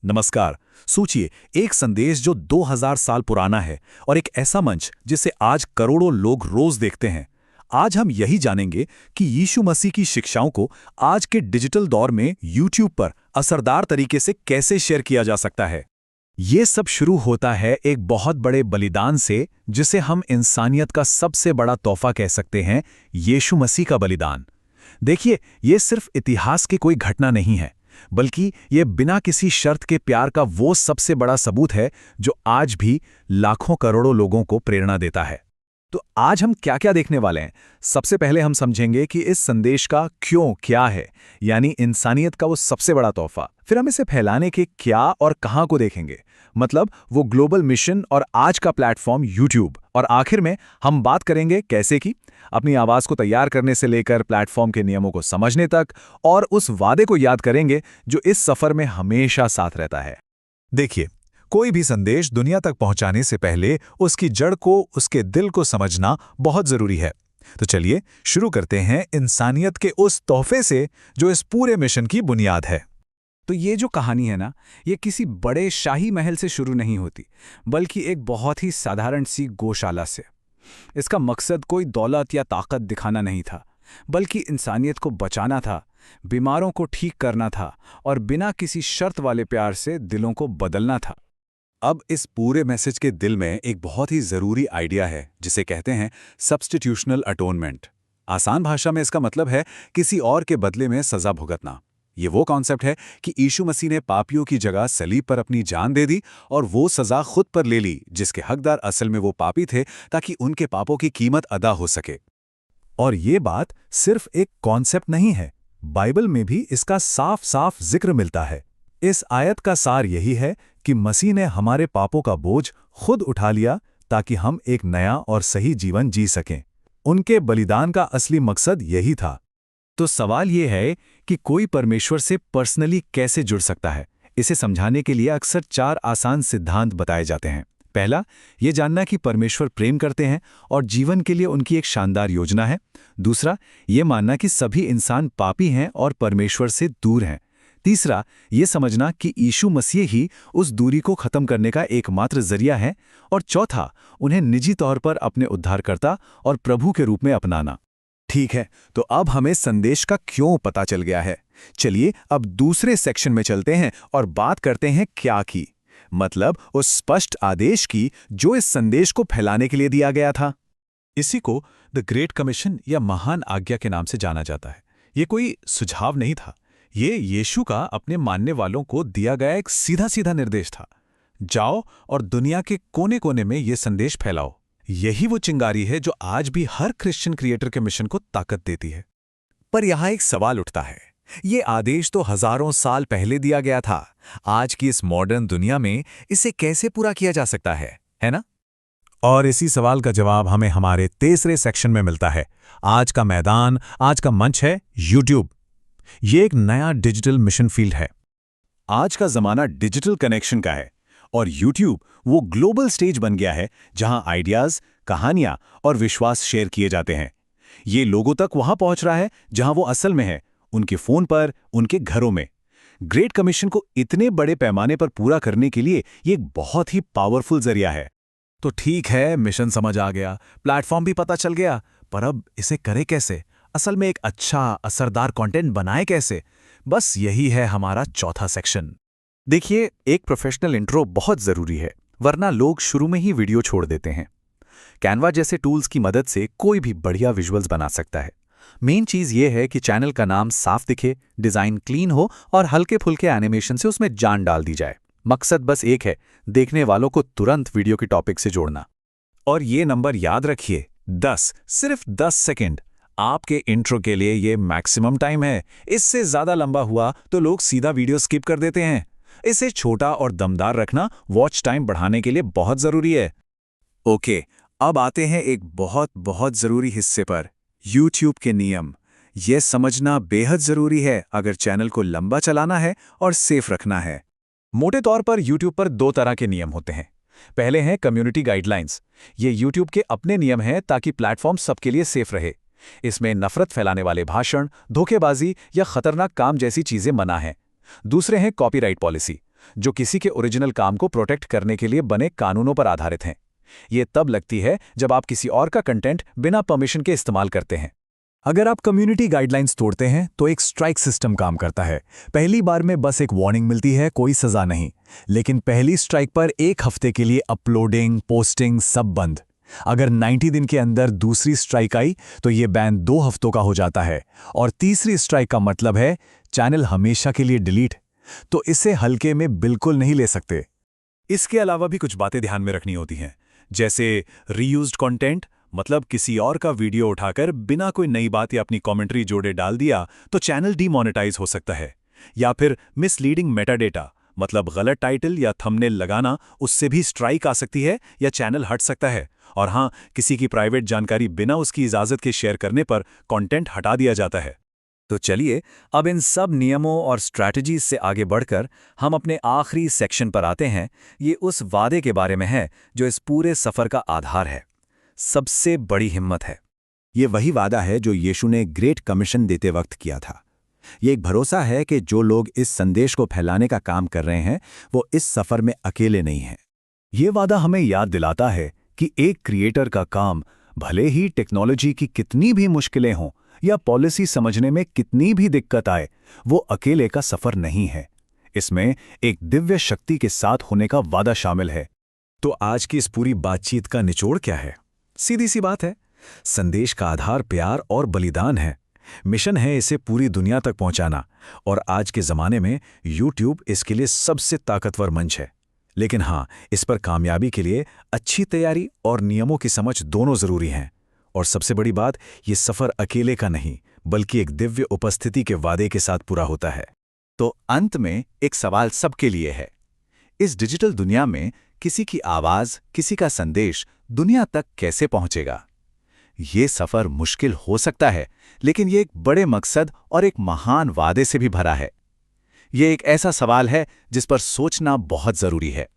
नमस्कार। सोचिए, एक संदेश जो 2000 साल पुराना है और एक ऐसा मंच जिसे आज करोड़ों लोग रोज देखते हैं। आज हम यही जानेंगे कि यीशु मसीह की शिक्षाओं को आज के डिजिटल दौर में यूट्यूब पर असरदार तरीके से कैसे शेयर किया जा सकता है। ये सब शुरू होता है एक बहुत बड़े बलिदान से, जिसे हम इंसानियत का सबसे बड़ा तोहफा कह सकते हैं, यीशु मसीह का बलिदान। देखिए, ये सिर्फ इतिहास की कोई घटना नहीं है, बल्कि ये बिना किसी शर्त के प्यार का वो सबसे बड़ा सबूत है जो आज भी लाखों करोड़ों लोगों को प्रेरणा देता है। तो आज हम क्या क्या देखने वाले हैं? सबसे पहले हम समझेंगे कि इस संदेश का क्यों क्या है, यानी इंसानियत का वो सबसे बड़ा तोहफा। फिर हम इसे फैलाने के क्या और कहां को देखेंगे, मतलब वो ग्लोबल मिशन और आज का प्लेटफॉर्म यूट्यूब। और आखिर में हम बात करेंगे कैसे की, अपनी आवाज को तैयार करने से लेकर प्लेटफॉर्म के नियमों को समझने तक, और उस वादे को याद करेंगे जो इस सफर में हमेशा साथ रहता है। देखिए, कोई भी संदेश दुनिया तक पहुंचाने से पहले उसकी जड़ को, उसके दिल को समझना बहुत जरूरी है। तो चलिए शुरू करते हैं इंसानियत के उस तोहफे से जो इस पूरे मिशन की बुनियाद है। तो ये जो कहानी है ना, ये किसी बड़े शाही महल से शुरू नहीं होती, बल्कि एक बहुत ही साधारण सी गौशाला से। इसका मकसद कोई दौलत या ताकत दिखाना नहीं था, बल्कि इंसानियत को बचाना था, बीमारों को ठीक करना था और बिना किसी शर्त वाले प्यार से दिलों को बदलना था। अब इस पूरे मैसेज के दिल में एक बहुत ही ज़रूरी आइडिया है, जिसे कहते हैं सब्स्टिट्यूशनल अटोनमेंट। आसान भाषा में इसका मतलब है किसी और के बदले में सज़ा भुगतना। ये वो कॉन्सेप्ट है कि यीशु मसीह ने पापियों की जगह सलीब पर अपनी जान दे दी और वो सज़ा खुद पर ले ली जिसके हकदार असल में वो पापी थे, ताकि उनके पापों की कीमत अदा हो सके। और ये बात सिर्फ एक कॉन्सेप्ट नहीं है, बाइबल में भी इसका साफ साफ जिक्र मिलता है। इस आयत का सार यही है कि मसीह ने हमारे पापों का बोझ खुद उठा लिया ताकि हम एक नया और सही जीवन जी सकें। उनके बलिदान का असली मकसद यही था। तो सवाल ये है कि कोई परमेश्वर से पर्सनली कैसे जुड़ सकता है? इसे समझाने के लिए अक्सर 4 आसान सिद्धांत बताए जाते हैं। पहला, ये जानना कि परमेश्वर प्रेम करते हैं और जीवन के लिए उनकी एक शानदार योजना है। दूसरा, ये मानना कि सभी इंसान पापी हैं और परमेश्वर से दूर हैं। तीसरा, ये समझना कि यीशु मसीह ही उस दूरी को खत्म करने का एकमात्र जरिया है। और चौथा, उन्हें निजी तौर पर अपने उद्धारकर्ता और प्रभु के रूप में अपनाना। ठीक है, तो अब हमें संदेश का क्यों पता चल गया है। चलिए अब दूसरे सेक्शन में चलते हैं और बात करते हैं क्या की, मतलब उस स्पष्ट आदेश की जो इस संदेश को फैलाने के लिए दिया गया था। इसी को द ग्रेट कमीशन या महान आज्ञा के नाम से जाना जाता है। ये कोई सुझाव नहीं था, ये यीशु का अपने मानने वालों को दिया गया एक सीधा सीधा निर्देश था। जाओ और दुनिया के कोने कोने में ये संदेश फैलाओ। यही वो चिंगारी है जो आज भी हर क्रिश्चियन क्रिएटर के मिशन को ताकत देती है। पर यहाँ एक सवाल उठता है, ये आदेश तो हजारों साल पहले दिया गया था। आज की इस मॉडर्न दुनिया में इसे कैसे पूरा किया जा सकता है ना? और इसी सवाल का जवाब हमें हमारे तीसरे सेक्शन में मिलता है। आज का मैदान, आज का मंच है यूट्यूब। ये एक नया डिजिटल मिशन फील्ड है। आज का जमाना डिजिटल कनेक्शन का है और यूट्यूब वो ग्लोबल स्टेज बन गया है जहां आइडियाज, कहानियां और विश्वास शेयर किए जाते हैं। ये लोगों तक वहां पहुंच रहा है जहां वो असल में है, उनके फोन पर, उनके घरों में। ग्रेट कमीशन को इतने बड़े पैमाने पर पूरा करने के लिए ये एक बहुत ही पावरफुल जरिया है। तो ठीक है, मिशन समझ आ गया, प्लेटफॉर्म भी पता चल गया, पर अब इसे करे कैसे? असल में एक अच्छा असरदार कंटेंट बनाए कैसे? बस यही है हमारा चौथा सेक्शन। देखिए, एक प्रोफेशनल इंट्रो बहुत जरूरी है, वरना लोग शुरू में ही वीडियो छोड़ देते हैं। कैनवा जैसे टूल्स की मदद से कोई भी बढ़िया विजुअल्स बना सकता है। मेन चीज ये है कि चैनल का नाम साफ दिखे, डिजाइन क्लीन हो और हल्के फुल्के एनिमेशन से उसमें जान डाल दी जाए। मकसद बस एक है, देखने वालों को तुरंत वीडियो के टॉपिक से जोड़ना। और ये नंबर याद रखिए, 10, सिर्फ 10 सेकेंड। आपके इंट्रो के लिए ये मैक्सिमम टाइम है। इससे ज्यादा लंबा हुआ तो लोग सीधा वीडियो स्किप कर देते हैं। इसे छोटा और दमदार रखना वॉच टाइम बढ़ाने के लिए बहुत जरूरी है। ओके, अब आते हैं एक बहुत बहुत जरूरी हिस्से पर, यूट्यूब के नियम। यह समझना बेहद जरूरी है अगर चैनल को लंबा चलाना है और सेफ रखना है। मोटे तौर पर यूट्यूब पर 2 तरह के नियम होते हैं। पहले हैं कम्युनिटी गाइडलाइंस। ये यूट्यूब के अपने नियम हैं ताकि प्लेटफॉर्म सबके लिए सेफ रहे। इसमें नफरत फैलाने वाले भाषण, धोखेबाजी या खतरनाक काम जैसी चीजें मना हैं। दूसरे हैं कॉपीराइट पॉलिसी। जो किसी के ओरिजिनल काम को प्रोटेक्ट करने के लिए बने कानूनों पर आधारित हैं। ये तब लगती है जब आप किसी और का कंटेंट बिना परमिशन के इस्तेमाल करते हैं। अगर आप कम्युनिटी गाइडलाइंस तोड़ते हैं तो एक स्ट्राइक सिस्टम काम करता है। पहली बार में बस एक वार्निंग मिलती है, कोई सजा नहीं। लेकिन पहली स्ट्राइक पर 1 हफ्ते के लिए अपलोडिंग, पोस्टिंग सब बंद। अगर 90 दिन के अंदर दूसरी स्ट्राइक आई तो ये बैन 2 हफ्तों का हो जाता है, और तीसरी स्ट्राइक का मतलब है चैनल हमेशा के लिए डिलीट। तो इसे हल्के में बिल्कुल नहीं ले सकते। इसके अलावा भी कुछ बातें ध्यान में रखनी होती हैं, जैसे रीयूज्ड कंटेंट, मतलब किसी और का वीडियो उठाकर बिना कोई नई बात या अपनी कमेंट्री जोड़े डाल दिया तो चैनल डीमोनेटाइज हो सकता है। या फिर मिसलीडिंग मेटाडेटा, मतलब गलत टाइटल या थंबनेल लगाना, उससे भी स्ट्राइक आ सकती है या चैनल हट सकता है। और हाँ, किसी की प्राइवेट जानकारी बिना उसकी इजाज़त के शेयर करने पर कंटेंट हटा दिया जाता है। तो चलिए अब इन सब नियमों और स्ट्रैटेजीज से आगे बढ़कर हम अपने आखिरी सेक्शन पर आते हैं। ये उस वादे के बारे में है जो इस पूरे सफ़र का आधार है, सबसे बड़ी हिम्मत है। ये वही वादा है जो यीशु ने ग्रेट कमीशन देते वक्त किया था। ये एक भरोसा है कि जो लोग इस संदेश को फैलाने का काम कर रहे हैं वो इस सफ़र में अकेले नहीं हैं। ये वादा हमें याद दिलाता है कि एक क्रिएटर का काम, भले ही टेक्नोलॉजी की कितनी भी मुश्किलें हों या पॉलिसी समझने में कितनी भी दिक्कत आए, वो अकेले का सफ़र नहीं है। इसमें एक दिव्य शक्ति के साथ होने का वादा शामिल है। तो आज की इस पूरी बातचीत का निचोड़ क्या है? सीधी सी बात है, संदेश का आधार प्यार और बलिदान है। मिशन है इसे पूरी दुनिया तक पहुंचाना, और आज के ज़माने में YouTube इसके लिए सबसे ताकतवर मंच है। लेकिन हाँ, इस पर कामयाबी के लिए अच्छी तैयारी और नियमों की समझ दोनों ज़रूरी हैं। और सबसे बड़ी बात, ये सफ़र अकेले का नहीं बल्कि एक दिव्य उपस्थिति के वादे के साथ पूरा होता है। तो अंत में एक सवाल सबके लिए है। इस डिजिटल दुनिया में किसी की आवाज़, किसी का संदेश दुनिया तक कैसे पहुंचेगा? ये सफ़र मुश्किल हो सकता है, लेकिन ये एक बड़े मकसद और एक महान वादे से भी भरा है। ये एक ऐसा सवाल है जिस पर सोचना बहुत ज़रूरी है।